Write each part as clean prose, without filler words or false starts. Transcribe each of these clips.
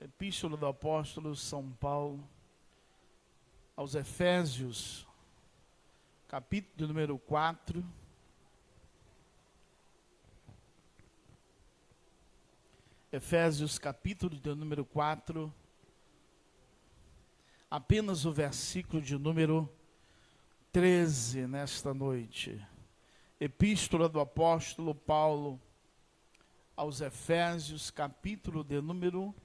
Epístola do Apóstolo São Paulo aos Efésios, capítulo número 4. Efésios, capítulo de número 4, apenas o versículo de número 13 nesta noite. Epístola do Apóstolo Paulo aos Efésios, capítulo de número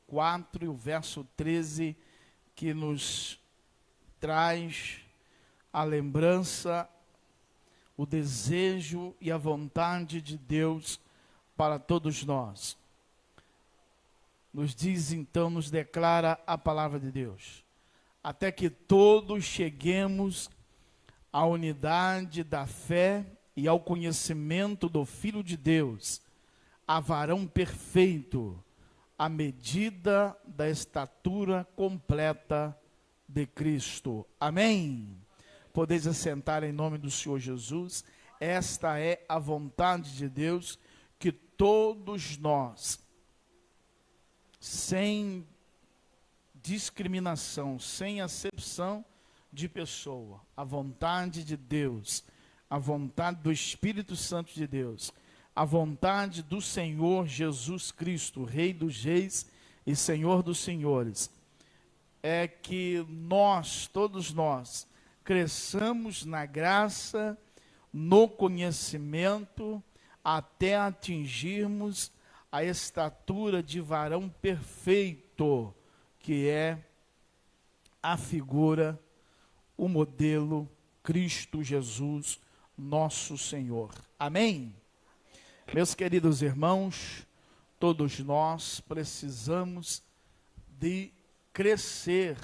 4, e o verso 13, que nos traz a lembrança, o desejo e a vontade de Deus para todos nós. Nos diz então, nos declara a palavra de Deus: até que todos cheguemos à unidade da fé e ao conhecimento do Filho de Deus, a varão perfeito, à medida da estatura completa de Cristo. Amém? Podeis assentar em nome do Senhor Jesus. Esta é a vontade de Deus, que todos nós, sem discriminação, sem acepção de pessoa, a vontade de Deus, a vontade do Espírito Santo de Deus, a vontade do Senhor Jesus Cristo, Rei dos Reis e Senhor dos Senhores, é que nós, todos nós, cresçamos na graça, no conhecimento, até atingirmos a estatura de varão perfeito, que é a figura, o modelo, Cristo Jesus, nosso Senhor. Amém? Meus queridos irmãos, todos nós precisamos de crescer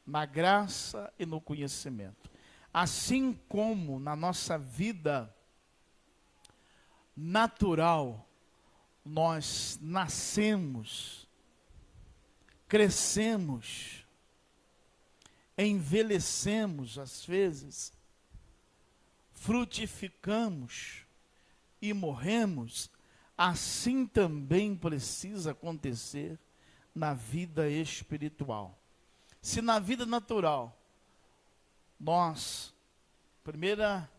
na graça e no conhecimento. Assim como na nossa vida natural, nós nascemos, crescemos, envelhecemos às vezes, frutificamos e morremos, assim também precisa acontecer na vida espiritual. Se na vida natural, nós, primeira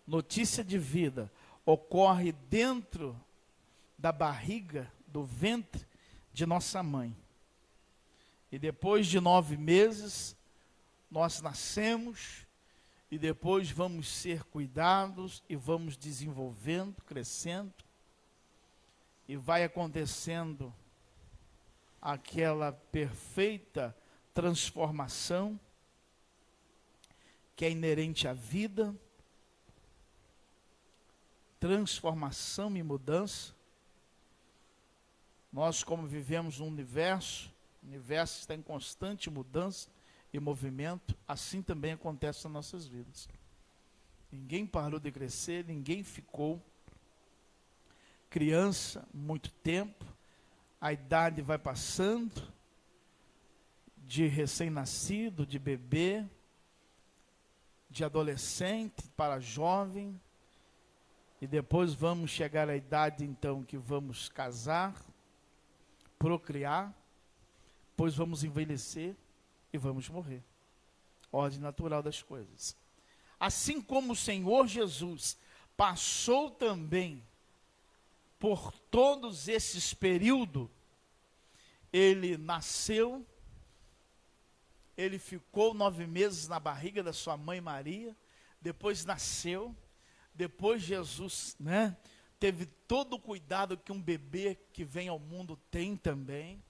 notícia de vida, ocorre dentro da barriga, do ventre de nossa mãe. E depois de 9 meses, nós nascemos, e depois vamos ser cuidados, e vamos desenvolvendo, crescendo, e vai acontecendo aquela perfeita transformação que é inerente à vida, transformação e mudança. Nós, como vivemos num universo, o universo está em constante mudança e movimento, assim também acontece nas nossas vidas. Ninguém parou de crescer, ninguém ficou criança muito tempo, a idade vai passando, de recém-nascido, de bebê, de adolescente para jovem, e depois vamos chegar à idade então que vamos casar, procriar, depois vamos envelhecer e vamos morrer. Ordem natural das coisas. Assim como o Senhor Jesus passou também por todos esses períodos, ele nasceu, ele ficou 9 meses na barriga da sua mãe Maria, depois nasceu, depois Jesus, teve todo o cuidado que um bebê que vem ao mundo tem também,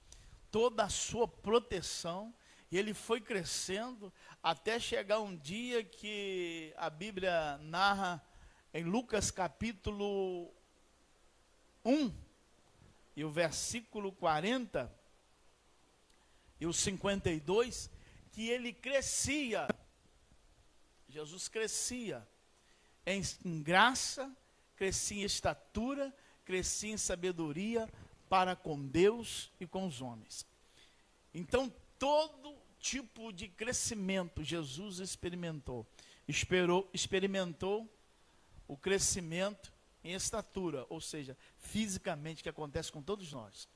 toda a sua proteção, e ele foi crescendo até chegar um dia que a Bíblia narra em Lucas capítulo 1, e o versículo 40 e o 52, que ele crescia, Jesus crescia em graça, crescia em estatura, crescia em sabedoria para com Deus e com os homens. Então, todo tipo de crescimento Jesus experimentou. Experimentou o crescimento em estatura, ou seja, fisicamente, que acontece com todos nós.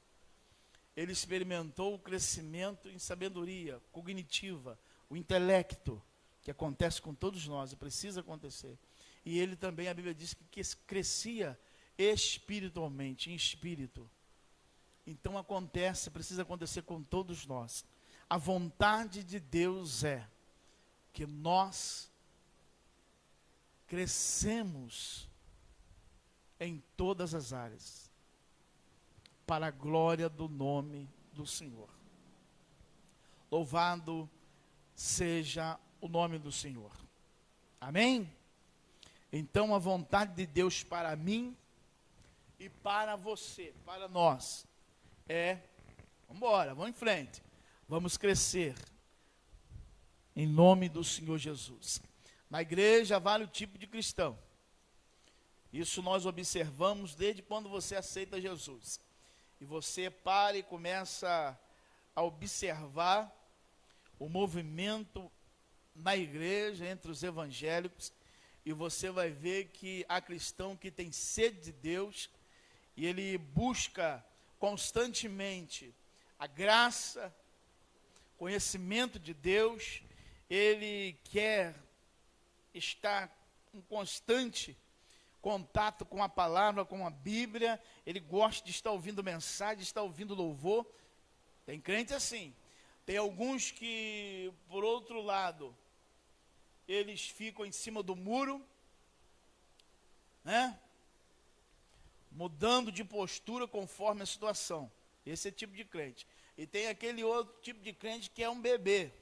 Ele experimentou o crescimento em sabedoria cognitiva, o intelecto, que acontece com todos nós e precisa acontecer. E ele também, a Bíblia diz que crescia espiritualmente, em espírito. Então precisa acontecer com todos nós. A vontade de Deus é que nós crescemos em todas as áreas, para a glória do nome do Senhor. Louvado seja o nome do Senhor. Amém? Então a vontade de Deus para mim e para você, para nós, vamos embora, vamos em frente, vamos crescer, em nome do Senhor Jesus. Na igreja há vários tipos de cristão, isso nós observamos desde quando você aceita Jesus, e você para e começa a observar o movimento na igreja, entre os evangélicos, e você vai ver que há cristão que tem sede de Deus, e ele busca constantemente a graça, conhecimento de Deus, ele quer estar em constante contato com a palavra, com a Bíblia, ele gosta de estar ouvindo mensagem, de estar ouvindo louvor. Tem crente assim. Tem alguns que, por outro lado, eles ficam em cima do muro, né? Mudando de postura conforme a situação. Esse é o tipo de crente. E tem aquele outro tipo de crente que é um bebê.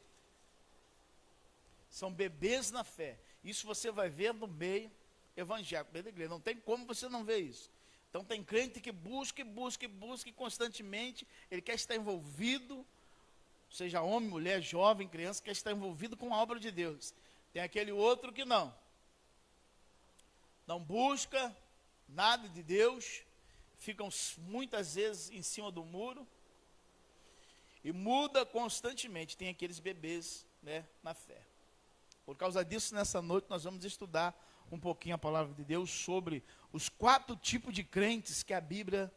São bebês na fé. Isso você vai ver no meio evangélico, meio da igreja. Não tem como você não ver isso. Então tem crente que busca constantemente. Ele quer estar envolvido, seja homem, mulher, jovem, criança, quer estar envolvido com a obra de Deus. Tem aquele outro que não busca nada de Deus, ficam muitas vezes em cima do muro e muda constantemente. Tem aqueles bebês, né, na fé. Por causa disso, nessa noite nós vamos estudar um pouquinho a palavra de Deus sobre os 4 tipos de crentes que a Bíblia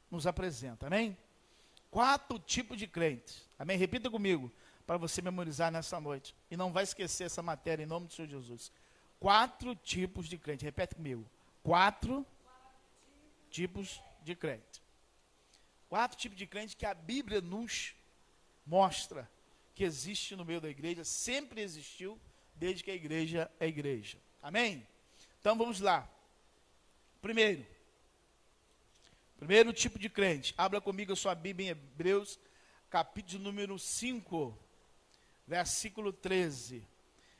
nos apresenta, amém? 4 tipos de crentes, amém? Repita comigo, para você memorizar nessa noite, e não vai esquecer essa matéria em nome do Senhor Jesus. 4 tipos de crente, repete comigo, 4 tipos de crente. 4 tipos de crente que a Bíblia nos mostra que existe no meio da igreja, sempre existiu, desde que a igreja é igreja. Amém? Então vamos lá. Primeiro tipo de crente. Abra comigo a sua Bíblia em Hebreus, capítulo número 5, versículo 13.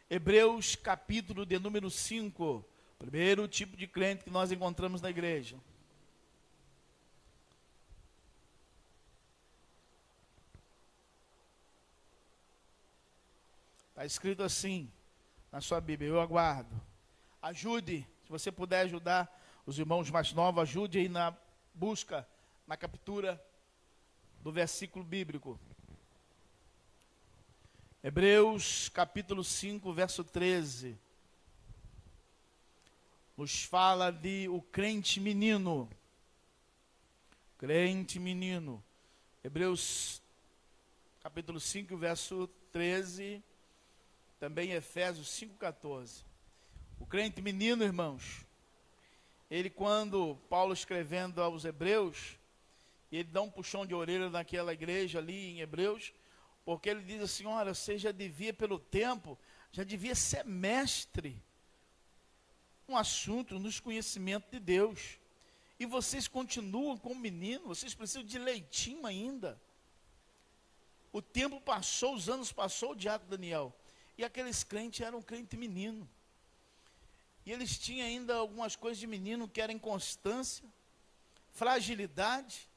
Hebreus, capítulo de número 5. Primeiro tipo de crente que nós encontramos na igreja. Está escrito assim na sua Bíblia, eu aguardo. Ajude, se você puder ajudar os irmãos mais novos, ajude aí na busca, na captura do versículo bíblico. Hebreus capítulo 5, verso 13. Nos fala de o crente menino. Crente menino. Hebreus capítulo 5, verso 13. Também Efésios 5,14. O crente menino, irmãos, ele, quando Paulo escrevendo aos Hebreus, ele dá um puxão de orelha naquela igreja ali em Hebreus, porque ele diz assim: olha, você já devia, pelo tempo, já devia ser mestre, um assunto nos conhecimentos de Deus, e vocês continuam como menino, vocês precisam de leitinho ainda. O tempo passou, os anos passou, o diácono Daniel, e aqueles crentes eram crente menino. E eles tinham ainda algumas coisas de menino, que eram inconstância, fragilidade,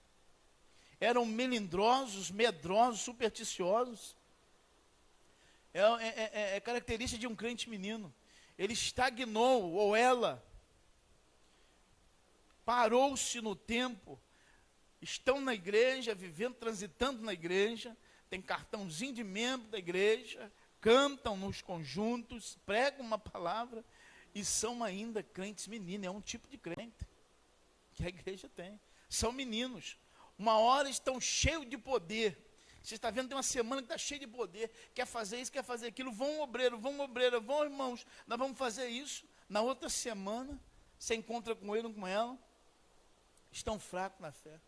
eram melindrosos, medrosos, supersticiosos. É característica de um crente menino. Ele estagnou, ou ela parou-se no tempo, estão na igreja, vivendo, transitando na igreja, tem cartãozinho de membro da igreja, cantam nos conjuntos, pregam uma palavra, e são ainda crentes meninos. É um tipo de crente. A igreja tem. São meninos. Uma hora estão cheios de poder. Você está vendo, tem uma semana que está cheia de poder. Quer fazer isso, quer fazer aquilo. Vão obreiro, vão irmãos. Nós vamos fazer isso. Na outra semana, você encontra com ele ou com ela. Estão fracos na fé.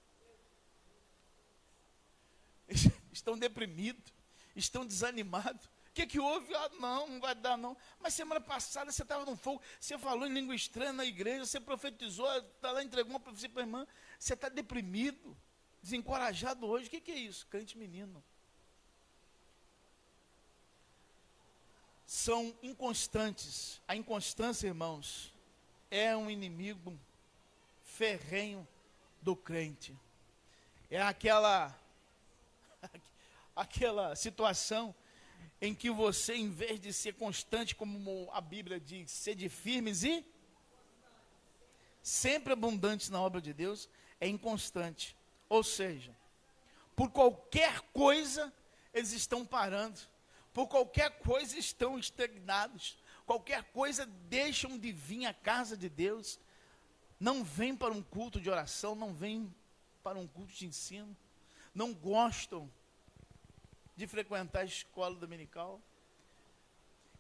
Estão deprimidos. Estão desanimados. O que houve? Ah, não vai dar não. Mas semana passada você estava no fogo, você falou em língua estranha na igreja, você profetizou, está lá, entregou uma profecia para a irmã. Você está deprimido, desencorajado hoje. O que é isso? Crente menino. São inconstantes. A inconstância, irmãos, é um inimigo ferrenho do crente. É aquela situação em que você, em vez de ser constante, como a Bíblia diz, ser de firmes e sempre abundantes na obra de Deus, é inconstante. Ou seja, por qualquer coisa eles estão parando, por qualquer coisa estão estagnados, qualquer coisa deixam de vir à casa de Deus, não vêm para um culto de oração, não vêm para um culto de ensino, não gostam de frequentar a escola dominical.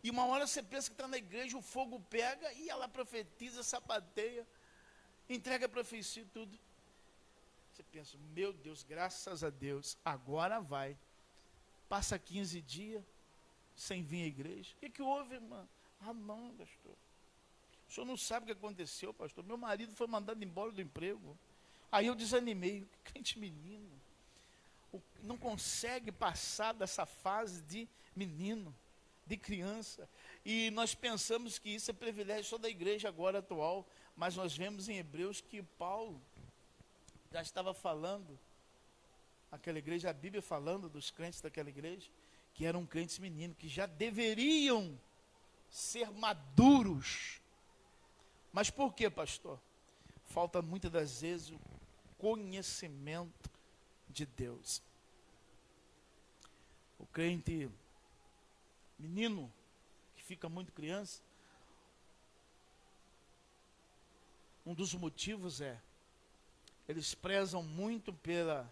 E uma hora você pensa que está na igreja, o fogo pega e ela profetiza, sapateia, entrega a profecia e tudo. Você pensa, meu Deus, graças a Deus, agora vai. Passa 15 dias sem vir à igreja. O que houve, irmã? Ah, não, pastor. O senhor não sabe o que aconteceu, pastor. Meu marido foi mandado embora do emprego. Aí eu desanimei. Crente menino. Não consegue passar dessa fase de menino, de criança. E nós pensamos que isso é privilégio só da igreja agora atual, mas nós vemos em Hebreus que Paulo já estava falando, aquela igreja, a Bíblia falando dos crentes daquela igreja, que eram crentes meninos, que já deveriam ser maduros. Mas por quê, pastor? Falta muitas das vezes o conhecimento de Deus. O crente menino, que fica muito criança, um dos motivos é, eles prezam muito pela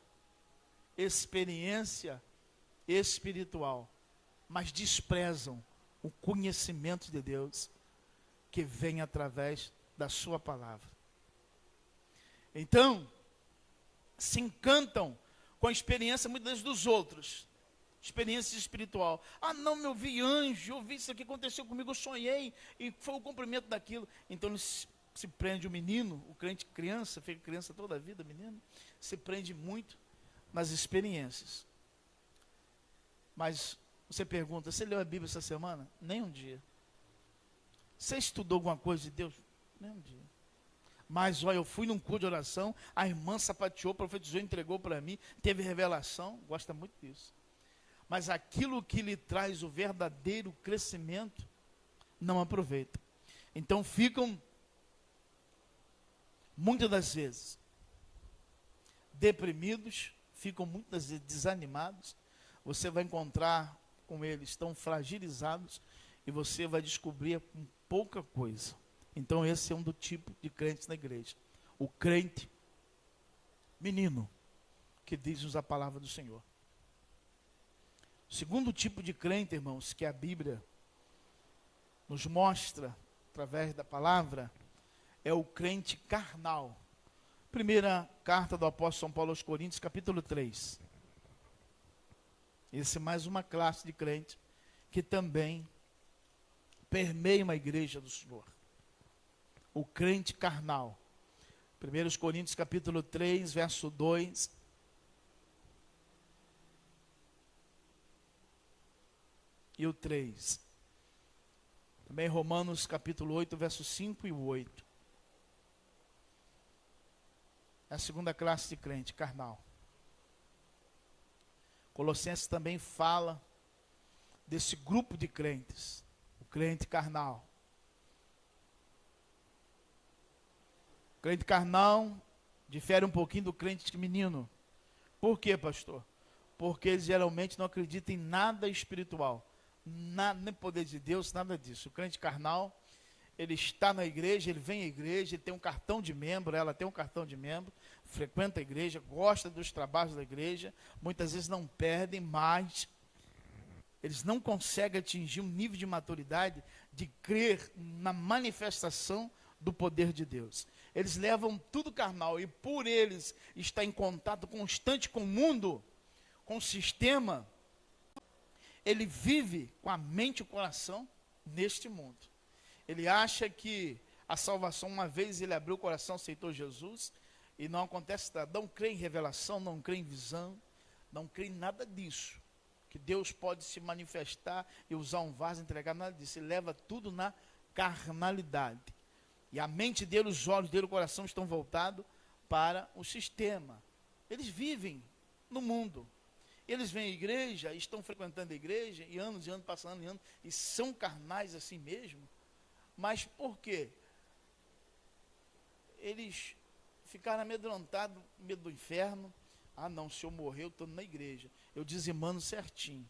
experiência espiritual, mas desprezam o conhecimento de Deus, que vem através da sua palavra. Então, se encantam com a experiência muitas vezes dos outros, experiência espiritual. Ah, não, eu vi anjo, eu vi isso aqui, aconteceu comigo, eu sonhei, e foi o cumprimento daquilo. Então ele se prende, o menino, o crente criança, fica criança toda a vida, menino, se prende muito nas experiências. Mas você pergunta, você leu a Bíblia essa semana? Nem um dia. Você estudou alguma coisa de Deus? Nem um dia. Mas, olha, eu fui num culto de oração, a irmã sapateou, profetizou, entregou para mim, teve revelação, gosta muito disso. Mas aquilo que lhe traz o verdadeiro crescimento, não aproveita. Então ficam, muitas das vezes, deprimidos, ficam muitas vezes desanimados. Você vai encontrar com eles tão fragilizados e você vai descobrir com pouca coisa. Então esse é um do tipo de crentes na igreja. O crente menino, que diz-nos a palavra do Senhor. O segundo tipo de crente, irmãos, que a Bíblia nos mostra, através da palavra, é o crente carnal. Primeira carta do apóstolo São Paulo aos Coríntios, capítulo 3. Esse é mais uma classe de crente que também permeia uma igreja do Senhor. O crente carnal. 1 Coríntios capítulo 3, verso 2. E o 3. Também Romanos capítulo 8, verso 5 e o 8. É a segunda classe de crente, carnal. Colossenses também fala desse grupo de crentes, o crente carnal. O crente carnal difere um pouquinho do crente menino. Por quê, pastor? Porque eles geralmente não acreditam em nada espiritual, nem poder de Deus, nada disso. O crente carnal, ele está na igreja, ele vem à igreja, ele tem um cartão de membro, ela tem um cartão de membro, frequenta a igreja, gosta dos trabalhos da igreja, muitas vezes não perdem, mas eles não conseguem atingir um nível de maturidade de crer na manifestação do poder de Deus. Eles levam tudo carnal e por eles estar em contato constante com o mundo, com o sistema, ele vive com a mente e o coração neste mundo. Ele acha que a salvação, uma vez ele abriu o coração, aceitou Jesus, e não acontece nada. Não crê em revelação, não crê em visão, não crê em nada disso. Que Deus pode se manifestar e usar um vaso, entregar, nada disso. Ele leva tudo na carnalidade. E a mente dele, os olhos dele, o coração estão voltados para o sistema. Eles vivem no mundo. Eles vêm à igreja, estão frequentando a igreja, e anos, passando anos, e são carnais assim mesmo. Mas por quê? Eles ficaram amedrontados, medo do inferno. Ah não, se eu morrer, eu estou na igreja, eu dizimando certinho,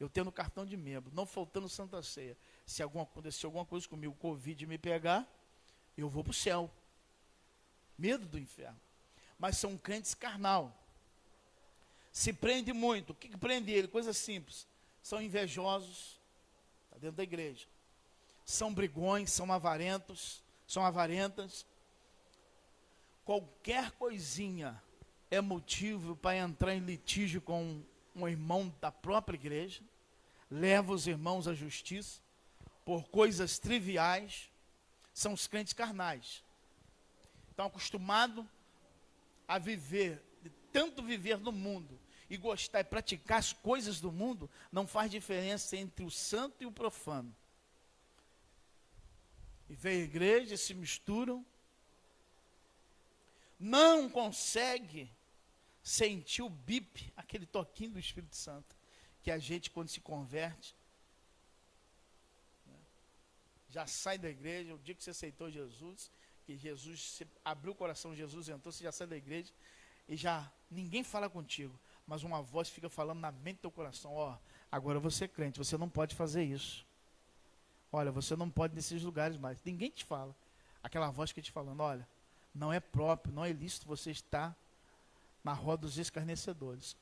eu tendo cartão de membro, não faltando Santa Ceia. Se acontecer alguma coisa comigo, o Covid me pegar, eu vou para o céu. Medo do inferno. Mas são crentes carnal. Se prende muito. O que prende ele? Coisa simples. São invejosos, está dentro da igreja. São brigões, são avarentos, são avarentas. Qualquer coisinha é motivo para entrar em litígio com um irmão da própria igreja, leva os irmãos à justiça, por coisas triviais, são os crentes carnais. Estão acostumados a viver, de tanto viver no mundo, e gostar e praticar as coisas do mundo, não faz diferença entre o santo e o profano. E vem à igreja, se misturam, não consegue sentir o bip, aquele toquinho do Espírito Santo, que a gente quando se converte, já sai da igreja, o dia que você aceitou Jesus, que Jesus, você abriu o coração, Jesus entrou, você já sai da igreja, e já, ninguém fala contigo, mas uma voz fica falando na mente do teu coração, ó, agora você é crente, você não pode fazer isso, olha, você não pode nesses lugares mais, ninguém te fala, aquela voz que te falando, olha, não é próprio, não é lícito você estar na roda dos escarnecedores.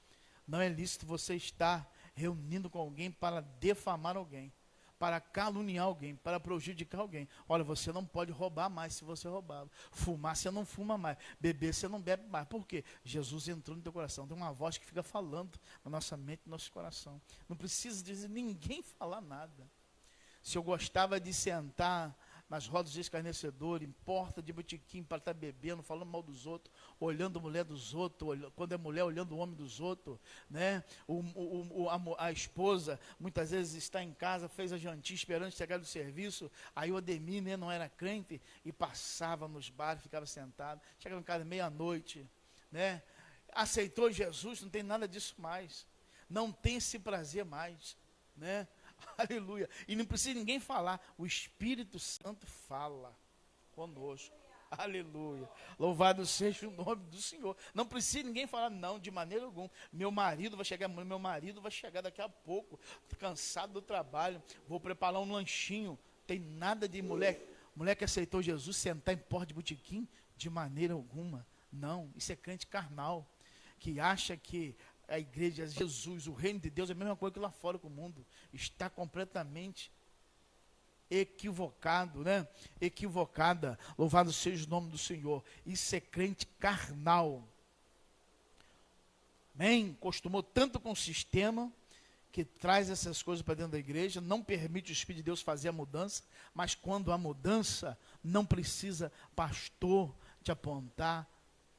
Não é lícito você estar reunindo com alguém para defamar alguém, para caluniar alguém, para prejudicar alguém. Olha, você não pode roubar mais se você roubar. Fumar, você não fuma mais. Beber, você não bebe mais. Por quê? Jesus entrou no teu coração. Tem uma voz que fica falando na nossa mente, no nosso coração. Não precisa dizer ninguém falar nada. Se eu gostava de sentar nas rodas de escarnecedor, em porta de botequim para estar bebendo, falando mal dos outros, olhando a mulher dos outros, quando é mulher, olhando o homem dos outros, né? A esposa, muitas vezes está em casa, fez a jantinha esperando chegar do serviço, aí o Ademir, né, não era crente, e passava nos bares, ficava sentado, chegava em casa meia-noite, né? Aceitou Jesus, não tem nada disso mais, não tem esse prazer mais, né? Aleluia. E não precisa ninguém falar. O Espírito Santo fala conosco. Aleluia. Louvado seja o nome do Senhor. Não precisa ninguém falar, não, de maneira alguma. Meu marido vai chegar daqui a pouco. Tô cansado do trabalho. Vou preparar um lanchinho. Tem nada de mulher que aceitou Jesus sentar em porta de botequim? De maneira alguma. Não. Isso é crente carnal. Que acha que a igreja, Jesus, o reino de Deus é a mesma coisa que lá fora com o mundo. Está completamente equivocado, né? Equivocada. Louvado seja o nome do Senhor. Isso é crente carnal. Amém? Costumou tanto com o sistema que traz essas coisas para dentro da igreja, não permite o Espírito de Deus fazer a mudança, mas quando há mudança, não precisa pastor te apontar,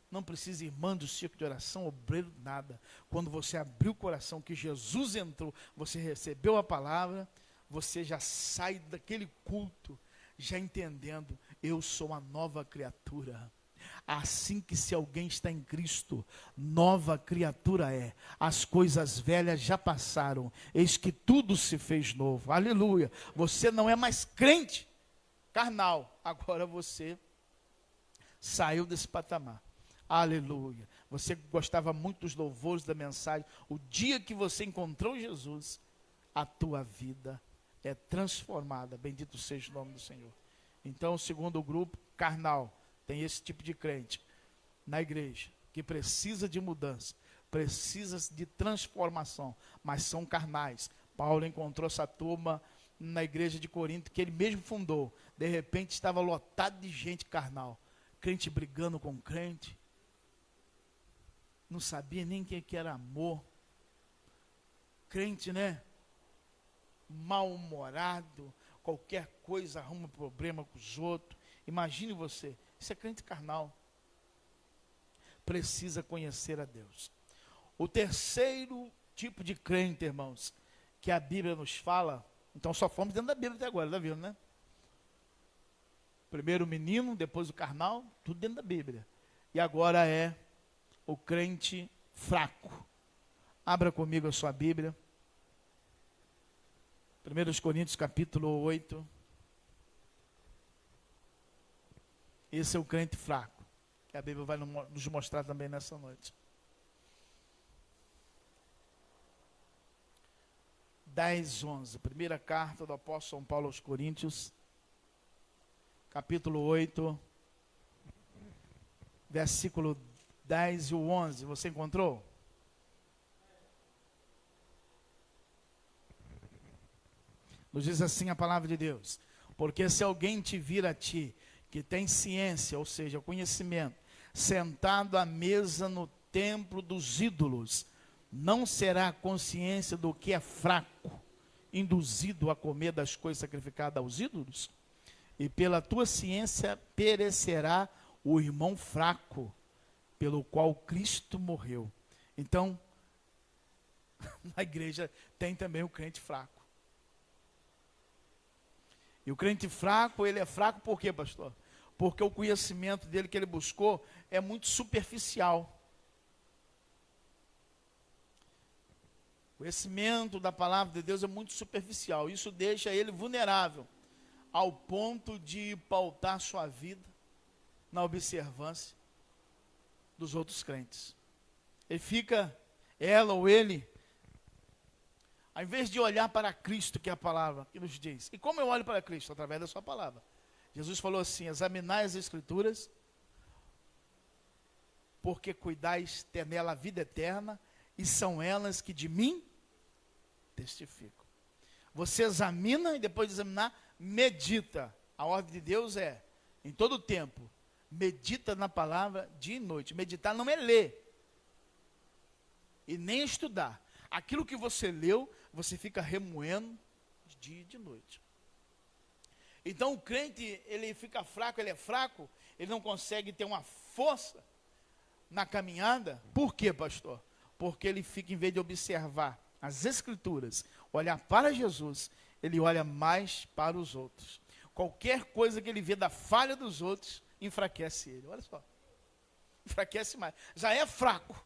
não precisa irmã do círculo de oração, obreiro, nada. Quando você abriu o coração, que Jesus entrou, você recebeu a palavra, você já sai daquele culto, já entendendo, eu sou uma nova criatura. Assim que se alguém está em Cristo, nova criatura é. As coisas velhas já passaram, eis que tudo se fez novo. Aleluia. Você não é mais crente carnal, agora você saiu desse patamar. Aleluia. Você gostava muito dos louvores da mensagem. O dia que você encontrou Jesus, a tua vida é transformada. Bendito seja o nome do Senhor. Então, o segundo grupo, carnal, tem esse tipo de crente na igreja, que precisa de mudança, precisa de transformação, mas são carnais. Paulo encontrou essa turma na igreja de Corinto, que ele mesmo fundou. De repente estava lotado de gente carnal, crente brigando com crente, não sabia nem o que era amor, crente, né, mal-humorado, qualquer coisa arruma problema com os outros. Imagine você, isso é crente carnal, precisa conhecer a Deus. O terceiro tipo de crente, irmãos, que a Bíblia nos fala, então só fomos dentro da Bíblia até agora, tá vendo, né? Primeiro o menino, depois o carnal, tudo dentro da Bíblia. E agora é o crente fraco. Abra comigo a sua Bíblia. 1 Coríntios capítulo 8. Esse é o crente fraco, que a Bíblia vai nos mostrar também nessa noite. 10:11, primeira carta do apóstolo São Paulo aos Coríntios, capítulo 8, versículo 10 e o 11, você encontrou? Nos diz assim a palavra de Deus: porque se alguém te vir a ti, que tem ciência, ou seja, conhecimento, sentado à mesa no templo dos ídolos, não será a consciência do que é fraco, induzido a comer das coisas sacrificadas aos ídolos? E pela tua ciência perecerá o irmão fraco, pelo qual Cristo morreu. Então, na igreja tem também o crente fraco. E o crente fraco, ele é fraco por quê, pastor? Porque o conhecimento dele que ele buscou é muito superficial. O conhecimento da palavra de Deus é muito superficial. Isso deixa ele vulnerável, ao ponto de pautar sua vida na observância dos outros crentes. Ele fica, ela ou ele, ao invés de olhar para Cristo, que é a palavra que nos diz. E como eu olho para Cristo? Através da sua palavra. Jesus falou assim: examinai as Escrituras, porque cuidais ter nela a vida eterna, e são elas que de mim testificam. Você examina e depois de examinar, medita. A ordem de Deus é, em todo tempo, medita na palavra dia e noite. Meditar não é ler e nem estudar. Aquilo que você leu, você fica remoendo de dia e de noite. Então o crente, ele fica fraco, ele é fraco, ele não consegue ter uma força na caminhada. Por quê, pastor? Porque ele fica, em vez de observar as Escrituras, olhar para Jesus, ele olha mais para os outros. Qualquer coisa que ele vê da falha dos outros, enfraquece ele. Olha só, enfraquece mais. Já é fraco.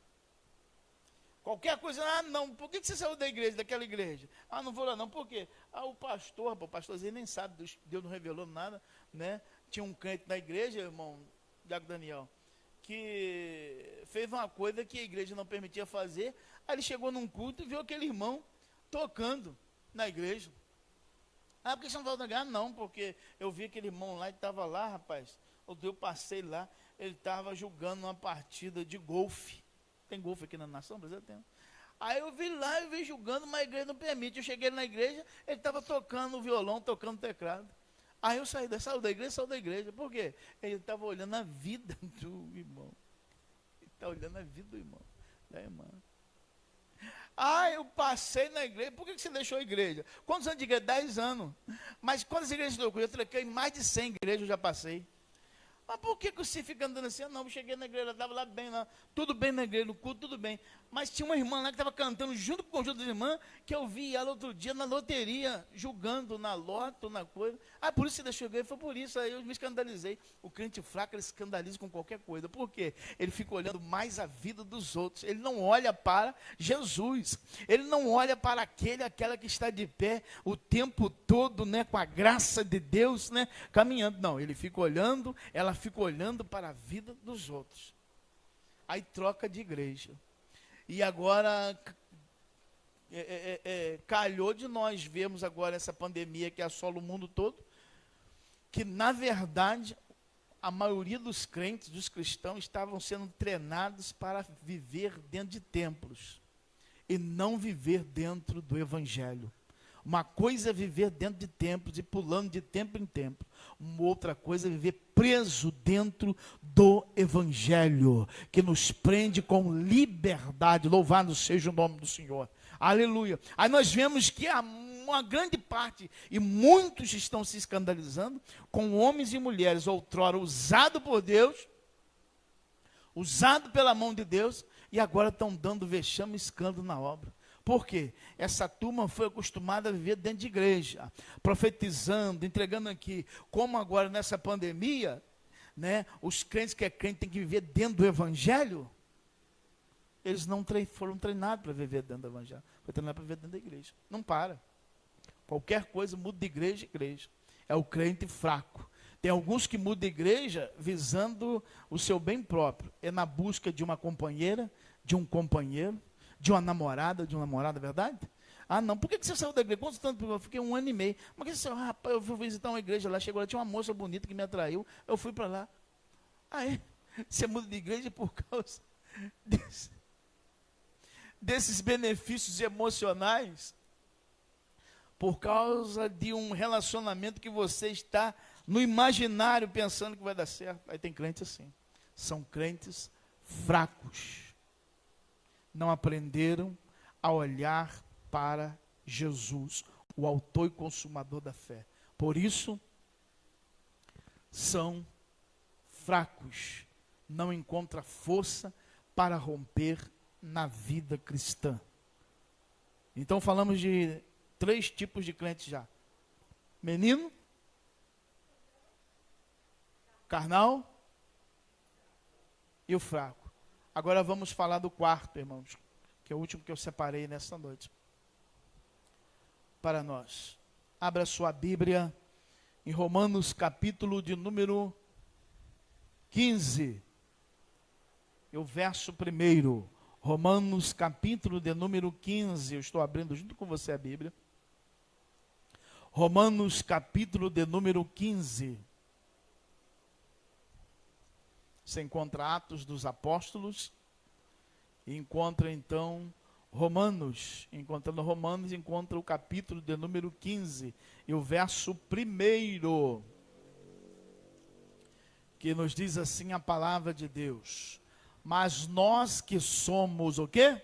Qualquer coisa, não, por que você saiu da igreja, daquela igreja? Não vou lá não, por quê? O pastorzinho nem sabe, Deus não revelou nada, né? Tinha um crente na igreja, irmão, Diaco Daniel, que fez uma coisa que a igreja não permitia fazer. Aí ele chegou num culto e viu aquele irmão tocando na igreja. Por que você não vai negar? Não, porque eu vi aquele irmão lá, ele estava lá, rapaz, eu passei lá, ele estava jogando uma partida de golfe. Tem golfe aqui na nação brasileira? Tem. Aí eu vi lá, eu vi julgando, mas a igreja não permite. Eu cheguei na igreja, ele estava tocando violão, tocando teclado. Aí eu saiu da igreja. Por quê? Ele estava olhando a vida do irmão. Ele está olhando a vida do irmão, da irmã. Eu passei na igreja. Por que você deixou a igreja? Quantos anos de igreja? 10 anos. Mas quantas igrejas eu troquei? Eu troquei mais de 100 igrejas, eu já passei. Mas por que você fica andando assim? Não, eu cheguei na igreja, estava lá bem, lá, tudo bem na igreja, no culto, tudo bem. Mas tinha uma irmã lá que estava cantando junto com o conjunto das irmãs, que eu vi ela outro dia na loteria, julgando na loto, na coisa. Por isso você deixou a igreja? Foi por isso, aí eu me escandalizei. O crente fraco, ele se escandaliza com qualquer coisa. Por quê? Ele fica olhando mais a vida dos outros. Ele não olha para Jesus. Ele não olha para aquela que está de pé o tempo todo, né, com a graça de Deus, né, caminhando. Não, ele fica olhando, ela fica olhando para a vida dos outros. Aí troca de igreja. E agora, calhou de nós vermos agora essa pandemia que assola o mundo todo. que, na verdade, a maioria dos crentes, dos cristãos, estavam sendo treinados para viver dentro de templos e não viver dentro do evangelho. Uma coisa é viver dentro de templos e pulando de templo em templo. Uma outra coisa é viver preso dentro do evangelho, que nos prende com liberdade. Louvado seja o nome do Senhor. Aleluia. Aí nós vemos que uma grande parte, e muitos estão se escandalizando, com homens e mulheres outrora usado por Deus, usado pela mão de Deus, e agora estão dando vexame e escândalo na obra. Por quê? Essa turma foi acostumada a viver dentro de igreja, profetizando, entregando aqui. Como agora nessa pandemia, né, os crentes que é crente têm que viver dentro do evangelho, eles não foram treinados para viver dentro do evangelho, foi treinado para viver dentro da igreja. Não para. Qualquer coisa muda de igreja em igreja. É o crente fraco. Tem alguns que mudam de igreja visando o seu bem próprio. É na busca de uma companheira, de um companheiro, de uma namorada, é verdade? Ah, não, por que você saiu da igreja? Quanto tempo? Eu fiquei 1 ano e meio. Mas que você saiu? Rapaz, eu fui visitar uma igreja lá, chegou lá, tinha uma moça bonita que me atraiu, eu fui para lá. Aí, você muda de igreja por causa desses benefícios emocionais, por causa de um relacionamento que você está no imaginário pensando que vai dar certo. Aí tem crente assim, são crentes fracos, não aprenderam a olhar para Jesus, o autor e consumador da fé. Por isso, são fracos, não encontram força para romper na vida cristã. Então falamos de 3 tipos de crentes já: menino, carnal e o fraco. Agora vamos falar do quarto, irmãos, que é o último que eu separei nessa noite para nós. Abra sua Bíblia em Romanos capítulo de número 15, e o verso 1. Romanos capítulo de número 15, eu estou abrindo junto com você a Bíblia. Romanos capítulo de número 15. Você encontra Atos dos Apóstolos, e encontra então Romanos. Encontrando Romanos, encontra o capítulo de número 15, e o verso 1, que nos diz assim a palavra de Deus: mas nós que somos o quê?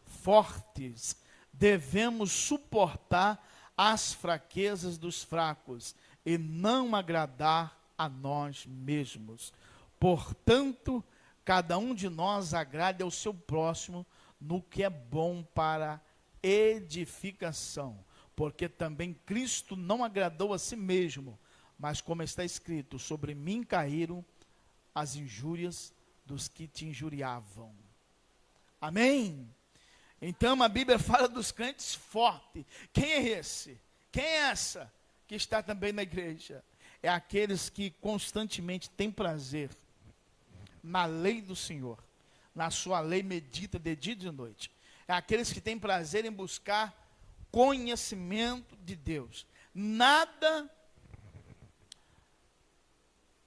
Fortes, devemos suportar as fraquezas dos fracos e não agradar a nós mesmos. Portanto, cada um de nós agrade ao seu próximo no que é bom para edificação, porque também Cristo não agradou a si mesmo, mas como está escrito, sobre mim caíram as injúrias dos que te injuriavam. Amém? Então a Bíblia fala dos crentes fortes. Quem é esse? Quem é essa que está também na igreja? É aqueles que constantemente têm prazer na lei do Senhor, na sua lei medita de dia e de noite. É aqueles que têm prazer em buscar conhecimento de Deus. Nada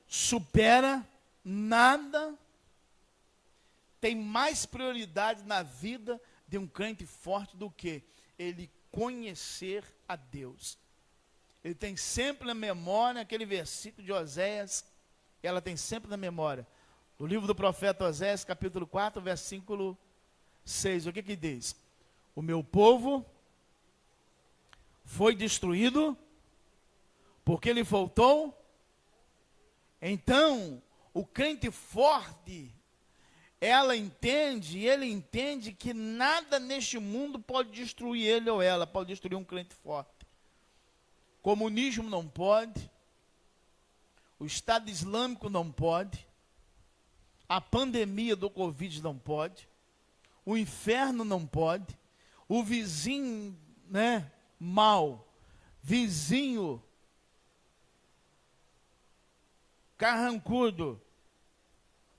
supera, nada tem mais prioridade na vida de um crente forte do que ele conhecer a Deus. Ele tem sempre na memória aquele versículo de Oséias, ela tem sempre na memória, do livro do profeta Oséias, capítulo 4, versículo 6, o que diz? O meu povo foi destruído porque lhe faltou. Então, o crente forte, ele entende que nada neste mundo pode destruir ele ou ela, pode destruir um crente forte. Comunismo não pode, o Estado Islâmico não pode, a pandemia do Covid não pode, o inferno não pode, o vizinho, mau, vizinho carrancudo,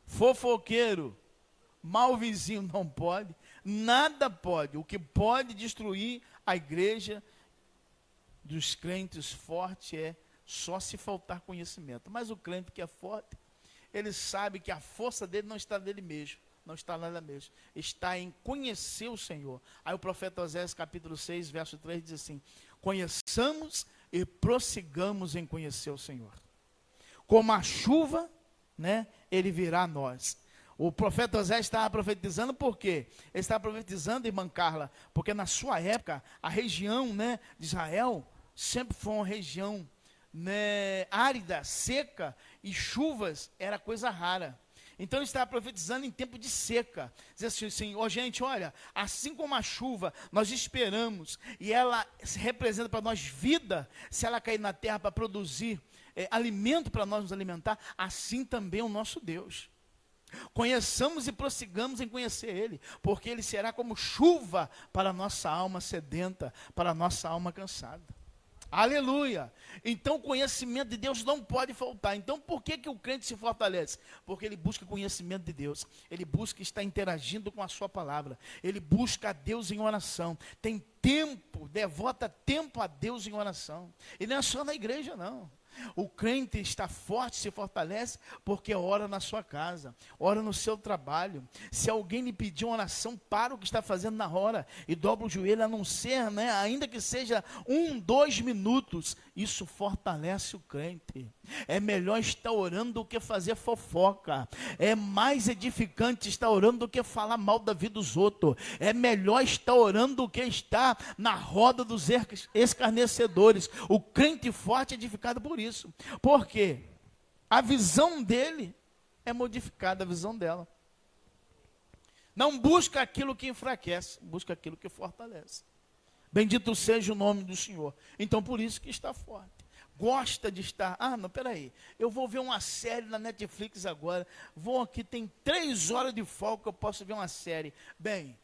fofoqueiro, mau vizinho não pode, nada pode. O que pode destruir a igreja dos crentes fortes é só se faltar conhecimento. Mas o crente que é forte, ele sabe que a força dele não está nele mesmo, não está nada mesmo, está em conhecer o Senhor. Aí o profeta Oséias, capítulo 6, verso 3, diz assim: conheçamos e prossigamos em conhecer o Senhor. Como a chuva, né, ele virá a nós. O profeta Oséias estava profetizando por quê? Ele estava profetizando, irmã Carla, porque na sua época, a região, né, de Israel sempre foi uma região, né, árida, seca, e chuvas era coisa rara. Então ele estava profetizando em tempo de seca. Diz assim, ó gente, olha, assim como a chuva nós esperamos, e ela representa para nós vida, se ela cair na terra para produzir alimento para nós nos alimentar, assim também é o nosso Deus. Conheçamos e prossigamos em conhecer Ele, porque Ele será como chuva para a nossa alma sedenta, para a nossa alma cansada. Aleluia! Então o conhecimento de Deus não pode faltar. Então por que o crente se fortalece? Porque ele busca conhecimento de Deus, ele busca estar interagindo com a sua palavra, ele busca a Deus em oração, tem tempo, devota tempo a Deus em oração. E não é só na igreja não. O crente está forte, se fortalece, porque ora na sua casa, ora no seu trabalho. Se alguém lhe pedir uma oração, para o que está fazendo na hora e dobra o joelho, a não ser, né, ainda que seja 1, 2 minutos. Isso fortalece o crente. É melhor estar orando do que fazer fofoca. É mais edificante estar orando do que falar mal da vida dos outros. É melhor estar orando do que estar na roda dos escarnecedores. O crente forte é edificado por isso. Por quê? A visão dele é modificada, a visão dela. Não busca aquilo que enfraquece, busca aquilo que fortalece. Bendito seja o nome do Senhor. Então, por isso que está forte. Gosta de estar, não, peraí, eu vou ver uma série na Netflix agora, vou aqui, tem 3 horas de folga que eu posso ver uma série. Bem,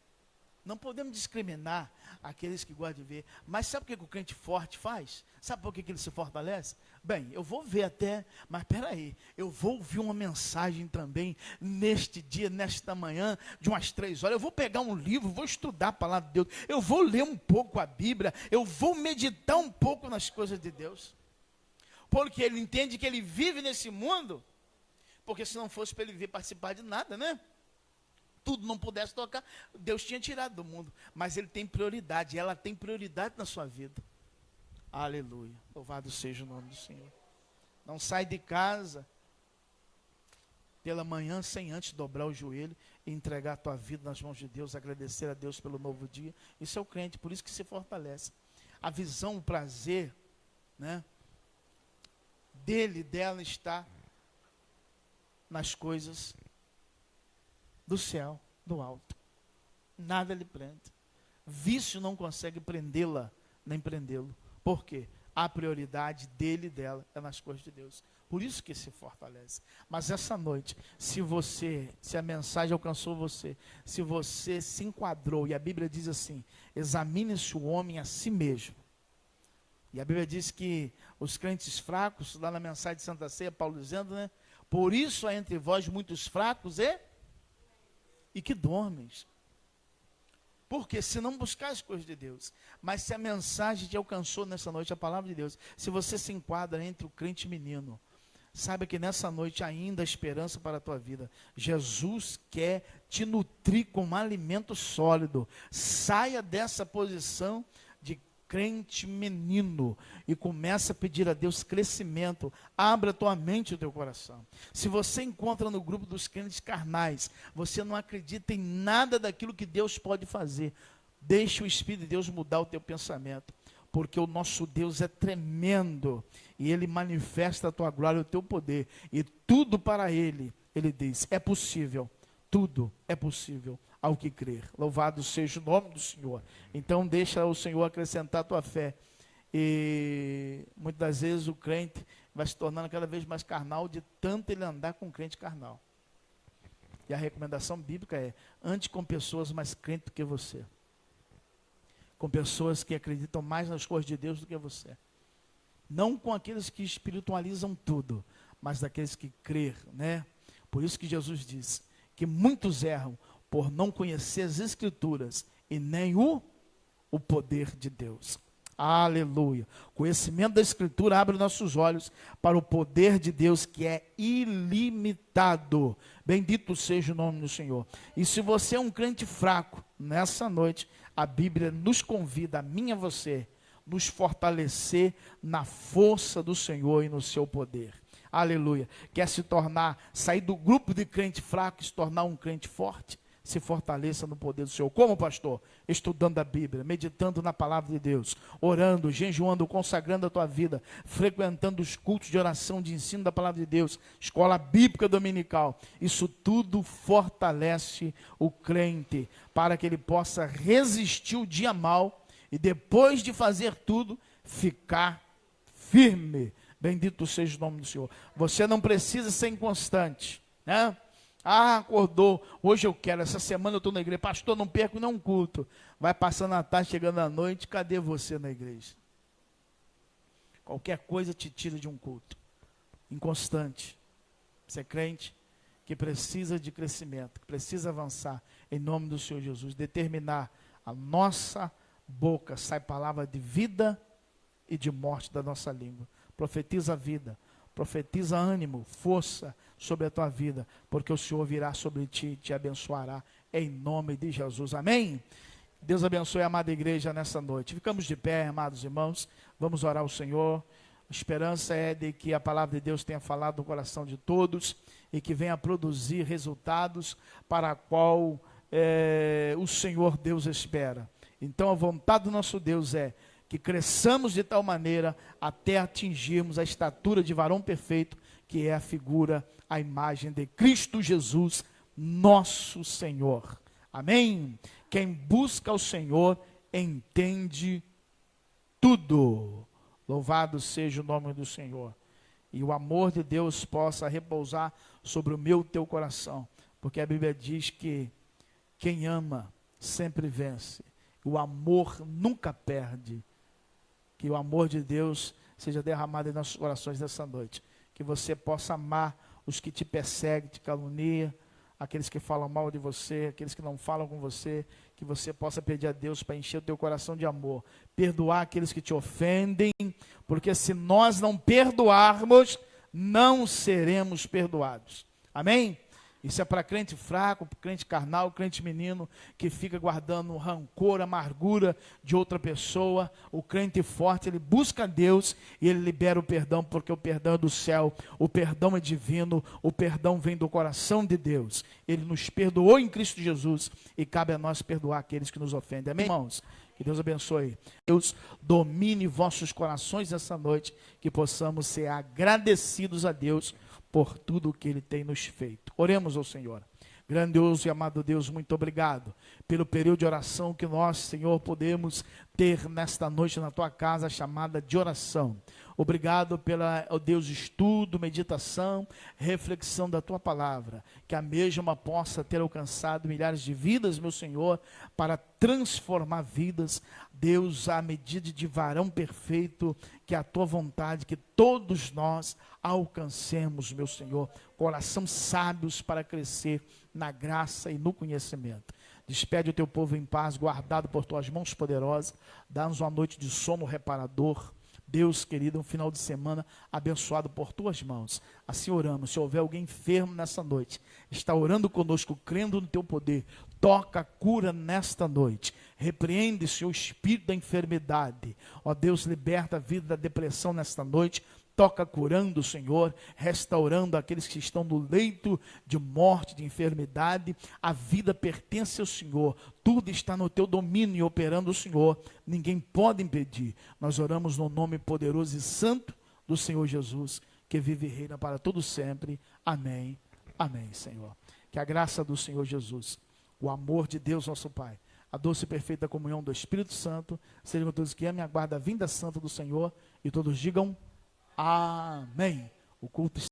não podemos discriminar aqueles que gostam de ver, mas sabe o que o crente forte faz? Sabe por que ele se fortalece? Bem, eu vou ver até, mas peraí, eu vou ouvir uma mensagem também neste dia, nesta manhã, de umas 3 horas, eu vou pegar um livro, vou estudar a palavra de Deus, eu vou ler um pouco a Bíblia, eu vou meditar um pouco nas coisas de Deus, porque ele entende que ele vive nesse mundo, porque se não fosse para ele vir participar de nada, né? Tudo não pudesse tocar, Deus tinha tirado do mundo, mas ele tem prioridade, ela tem prioridade na sua vida. Aleluia, louvado seja o nome do Senhor. Não sai de casa pela manhã sem antes dobrar o joelho e entregar a tua vida nas mãos de Deus, agradecer a Deus pelo novo dia. Isso é o crente, por isso que se fortalece. A visão, o prazer, né, dela está nas coisas do céu, do alto. Nada lhe prende. Vício não consegue prendê-la, nem prendê-lo. Por quê? A prioridade dele e dela é nas coisas de Deus. Por isso que se fortalece. Mas essa noite, se a mensagem alcançou você, se você se enquadrou, e a Bíblia diz assim, examine-se o homem a si mesmo. E a Bíblia diz que os crentes fracos, lá na mensagem de Santa Ceia, Paulo dizendo, né? Por isso há entre vós muitos fracos e que dormes. Porque se não buscar as coisas de Deus, mas se a mensagem te alcançou nessa noite, a palavra de Deus, se você se enquadra entre o crente menino, saiba que nessa noite ainda há esperança para a tua vida. Jesus quer te nutrir com um alimento sólido. Saia dessa posição de crente menino e começa a pedir a Deus crescimento. Abra a tua mente e o teu coração. Se você encontra no grupo dos crentes carnais, você não acredita em nada daquilo que Deus pode fazer, deixe o Espírito de Deus mudar o teu pensamento, porque o nosso Deus é tremendo e Ele manifesta a tua glória e o teu poder, e tudo para Ele diz, é possível, tudo é possível ao que crer. Louvado seja o nome do Senhor. Então deixa o Senhor acrescentar a tua fé. E muitas das vezes o crente vai se tornando cada vez mais carnal de tanto ele andar com crente carnal. E a recomendação bíblica é, ande com pessoas mais crentes do que você. Com pessoas que acreditam mais nas coisas de Deus do que você. Não com aqueles que espiritualizam tudo, mas daqueles que crer, né? Por isso que Jesus diz que muitos erram por não conhecer as Escrituras e nem o poder de Deus. Aleluia. Conhecimento da Escritura abre nossos olhos para o poder de Deus que é ilimitado. Bendito seja o nome do Senhor. E se você é um crente fraco, nessa noite, a Bíblia nos convida, a mim e a você, nos fortalecer na força do Senhor e no seu poder. Aleluia. Quer se tornar, sair do grupo de crente fraco e se tornar um crente forte? Se fortaleça no poder do Senhor. Como, pastor? Estudando a Bíblia, meditando na palavra de Deus, orando, jejuando, consagrando a tua vida, frequentando os cultos de oração, de ensino da palavra de Deus, escola bíblica dominical. Isso tudo fortalece o crente para que ele possa resistir o dia mau e depois de fazer tudo, ficar firme. Bendito seja o nome do Senhor. Você não precisa ser inconstante, né? Ah, acordou, hoje eu quero, essa semana eu estou na igreja, pastor, não perco nem um culto. Vai passando a tarde, chegando à noite, cadê você na igreja? Qualquer coisa te tira de um culto. Inconstante. Você é crente que precisa de crescimento, que precisa avançar, em nome do Senhor Jesus, determinar a nossa boca, sai palavra de vida e de morte da nossa língua. Profetiza a vida, profetiza ânimo, força sobre a tua vida, porque o Senhor virá sobre ti e te abençoará, em nome de Jesus, amém? Deus abençoe a amada igreja nessa noite. Ficamos de pé, amados irmãos, vamos orar ao Senhor. A esperança é de que a palavra de Deus tenha falado no coração de todos e que venha produzir resultados para a qual o Senhor Deus espera. Então a vontade do nosso Deus é que cresçamos de tal maneira até atingirmos a estatura de varão perfeito, que é a figura, a imagem de Cristo Jesus, nosso Senhor. Amém? Quem busca o Senhor entende tudo. Louvado seja o nome do Senhor. E o amor de Deus possa repousar sobre o meu e teu coração, porque a Bíblia diz que quem ama sempre vence. O amor nunca perde. Que o amor de Deus seja derramado em nossos corações nessa noite. Que você possa amar os que te perseguem, te caluniam, aqueles que falam mal de você, aqueles que não falam com você. Que você possa pedir a Deus para encher o teu coração de amor. Perdoar aqueles que te ofendem, porque se nós não perdoarmos, não seremos perdoados. Amém? Isso é para crente fraco, crente carnal, crente menino, que fica guardando rancor, amargura de outra pessoa. O crente forte, ele busca Deus e ele libera o perdão, porque o perdão é do céu, o perdão é divino, o perdão vem do coração de Deus. Ele nos perdoou em Cristo Jesus e cabe a nós perdoar aqueles que nos ofendem. Amém, irmãos? Que Deus abençoe. Deus domine vossos corações essa noite, que possamos ser agradecidos a Deus por tudo o que Ele tem nos feito. Oremos ao Senhor. Grandioso e amado Deus, muito obrigado pelo período de oração que nós, Senhor, podemos ter nesta noite na Tua casa, chamada de oração. Obrigado pela, ó Deus, estudo, meditação, reflexão da Tua palavra, que a mesma possa ter alcançado milhares de vidas, meu Senhor, para transformar vidas, Deus, à medida de varão perfeito, que é a Tua vontade, que todos nós alcancemos, meu Senhor, coração sábios para crescer na graça e no conhecimento. Despede o Teu povo em paz, guardado por Tuas mãos poderosas, dá-nos uma noite de sono reparador. Deus querido, um final de semana abençoado por Tuas mãos. Assim oramos. Se houver alguém enfermo nessa noite, está orando conosco, crendo no Teu poder, toca a cura nesta noite. Repreende, Senhor, o espírito da enfermidade. Ó Deus, liberta a vida da depressão nesta noite. Toca curando, Senhor, restaurando aqueles que estão no leito de morte, de enfermidade. A vida pertence ao Senhor. Tudo está no Teu domínio e operando o Senhor. Ninguém pode impedir. Nós oramos no nome poderoso e santo do Senhor Jesus, que vive e reina para todo sempre. Amém. Amém, Senhor. Que a graça do Senhor Jesus, o amor de Deus, nosso Pai, a doce e perfeita comunhão do Espírito Santo, sejam todos que amem, aguarda a vinda santa do Senhor, e todos digam amém. O culto